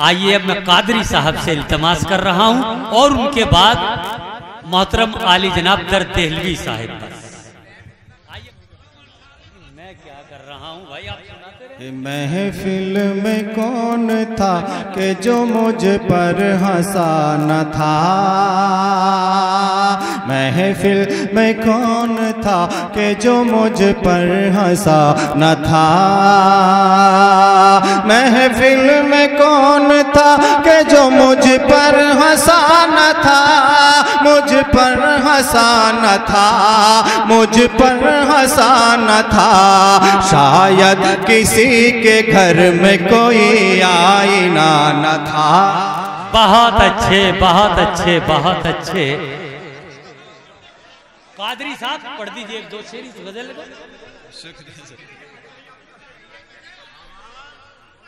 आइए अब मैं कादरी साहब से इल्तमास कर रहा हूं और उनके बाद मोहतरम आली जनाब दर देहलवी साहिब पर। मैं क्या कर रहा हूं भाई, आप सुनाते रहे। महफिल में कौन था कि जो मुझ पर हंसा न था। महफिल में कौन था कि जो मुझ पर हंसा न था। महफिल में कौन था कि जो मुझ पर हंसा न था। मुझ पर हंसा न था, मुझ पर हंसा न था। शायद किसी के घर में कोई आईना न था। बहुत अच्छे, बहुत अच्छे, बहुत अच्छे। कादरी साहब पढ़ दीजिए एक दो शेर इस गजल को।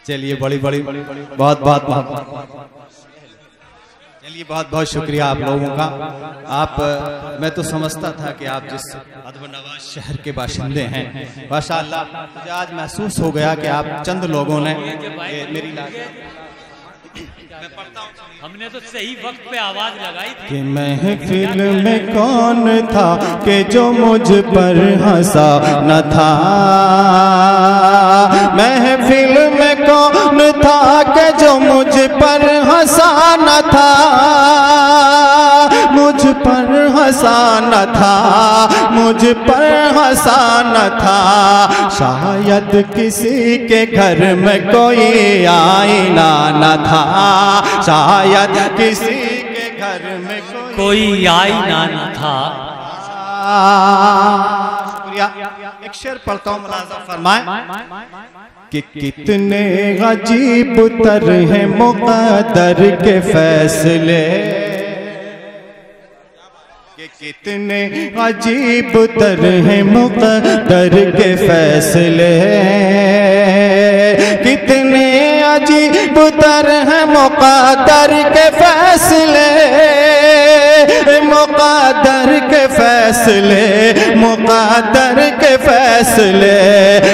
चलिए बड़ी बड़ी बहुत बहुत बहुत चलिए बहुत बहुत शुक्रिया आप लोगों का। आप मैं तो समझता था कि आप जिस अदब-नवाज शहर के बाशिंदे हैं, माशाअल्लाह मुझे आज महसूस हो गया कि आप चंद लोगों ने मेरी हमने तो सही वक्त पे आवाज लगाई थी कि महफिल में कौन था कि जो मुझ पर हंसा न था। महफिल में कौन था कि जो मुझ पर हंसा न था। मुझ पर हंसा न था, मुझ पर हंसा न था। शायद किसी के घर में कोई आईना न था। शायद किसी के घर में कोई आईना न था। शुक्रिया। एक शेर पढ़ता हूँ, मुलाज़ा फरमाए कि कितने अजीब तर हैं मुक़द्दर के फैसले। कि कितने अजीब तर हैं मुक़द्दर के फैसले। कितने अजीब तर हैं मुक़द्दर के फैसले। मुक़द्दर के फैसले, मुक़द्दर के फैसले।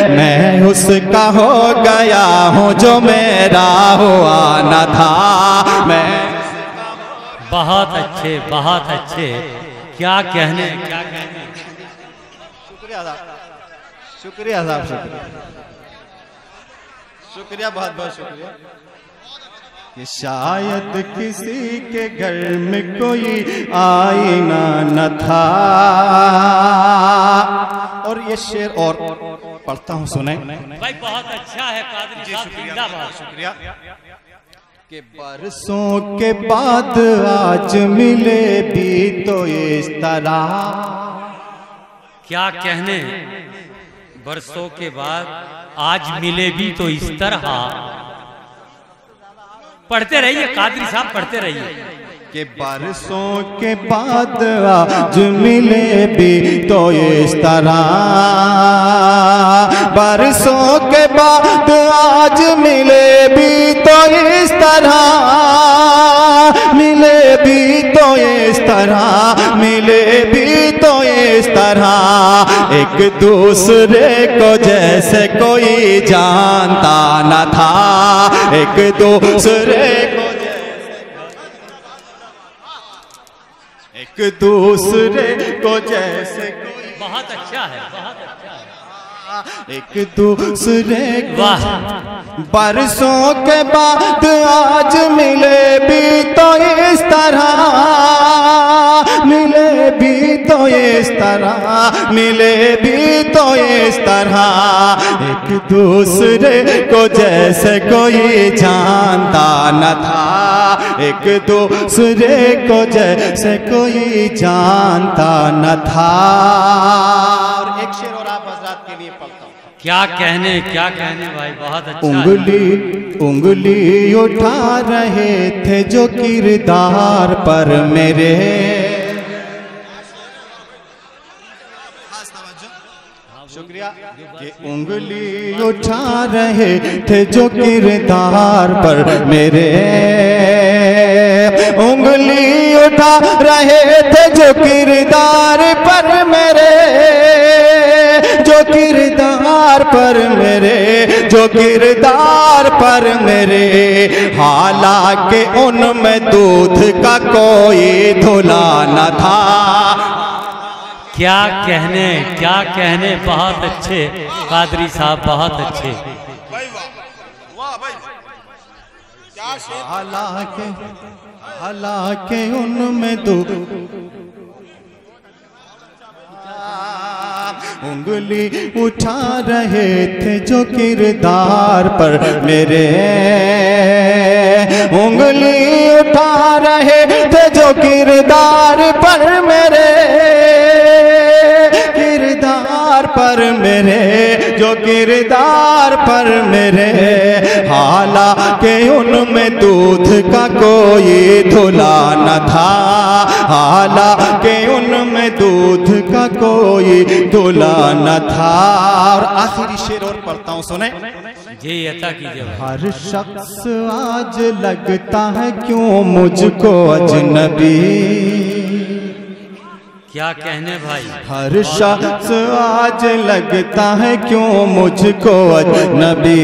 मैं उसका हो गया हूँ जो मेरा हुआ न था। मैं बहुत अच्छे, बहुत अच्छे। क्या कहने, क्या कहने। शुक्रिया साहब, शुक्रिया साहब, शुक्रिया, शुक्रिया, बहुत बहुत शुक्रिया। कि शायद किसी के घर में कोई आईना न था। और ये शेर और पढ़ता हूँ, सुने भाई। बहुत अच्छा है कादरी साहब, जिंदाबाद। शुक्रिया। कि बरसों के बाद आज मिले भी तो इस तरह। क्या कहने, बरसों के बाद आज मिले भी तो इस तरह। पढ़ते रहिए कादरी साहब, पढ़ते रहिए। कि बरसों के बाद आज मिले भी तो इस तरह। बरसों के बाद आज मिले भी तो इस तरह। मिले भी तो इस तरह, मिले भी तो इस तरह। एक दूसरे को जैसे कोई जानता न था। एक दूसरे को एक दूसरे को जैसे कोई। बहुत अच्छा है, बहुत अच्छा है। एक दूसरे को। वाह। बरसों के बाद आज मिले भी तो इस तरह। मिले भी तो इस तरह, मिले भी तो इस तरह। एक दूसरे को जैसे कोई जानता न था। एक दूसरे को जैसे कोई जानता न था। और एक शेर और आप हज़रात के लिए पढ़ता हूँ। क्या कहने, क्या कहने भाई, बहुत अच्छा। उंगली उंगली उठा रहे थे जो किरदार पर मेरे। शुक्रिया। कि उंगली उठा रहे थे जो किरदार पर मेरे। उंगली उठा रहे थे जो किरदार पर मेरे। जो किरदार पर मेरे, जो किरदार पर मेरे, हालांकि उनमें दूध का कोई धुला न था। क्या कहने, बहुत अच्छे कादरी साहब, बहुत अच्छे। हालांकि उनमें दूध, उंगली उठा रहे थे जो किरदार पर मेरे, उंगली उठा रहे थे जो किरदार पर मेरे, किरदार पर मेरे, जो किरदार पर मेरे, हालांकि उनमें दूध का कोई धुला न था, हालांकि उनमें दूध का कोई धुला न था। और आखिरी शेर और पढ़ता हूँ, सुने जी, अता कीजिए। हर शख्स आज लगता है क्यों मुझको अजनबी, क्या कहने भाई। हर शख्स आज लगता है क्यों मुझको अजनबी,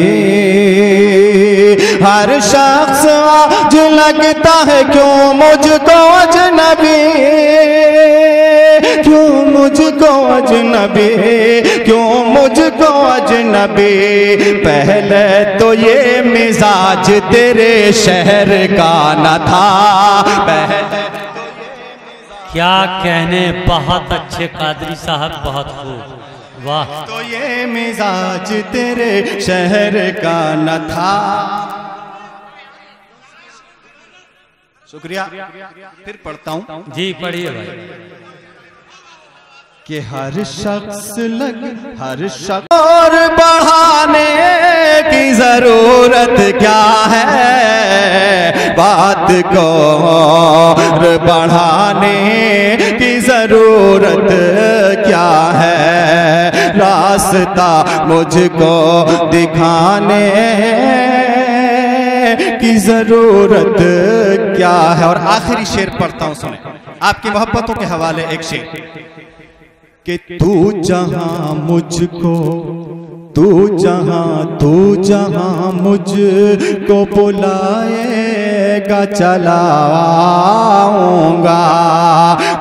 हर शख्स आज लगता है क्यों मुझको अजनबी, क्यों मुझको अजनबी, क्यों मुझको अजनबी। पहले तो ये मिजाज तेरे शहर का न था, पहले क्या कहने, बहुत अच्छे कादरी साहब, बहुत खूब, वाह। तो ये मिजाज तेरे शहर का न था। शुक्रिया, फिर पढ़ता हूं। जी पढ़िए भाई। कि हर शख्स और बढ़ाने की जरूरत क्या है, बात को और बढ़ाने की जरूरत क्या है, रास्ता मुझको दिखाने की जरूरत क्या है। और आखिरी शेर पढ़ता हूं, सुने, आपकी मोहब्बतों के हवाले एक शेर कि तू जहां मुझको, तू जहां मुझको बुलाएगा चला आऊंगा,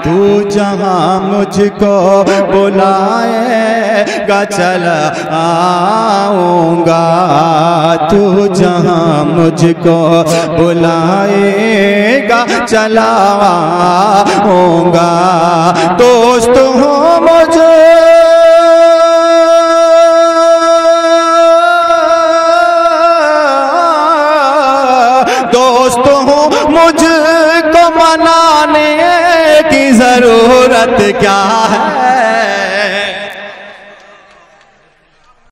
तू जहां मुझको बुलाएगा चला आऊंगा, तू जहां मुझको बुलाएगा चला आऊंगा। दोस्त हो मुझे, दोस्त हो मुझको मनाने की जरूरत क्या है,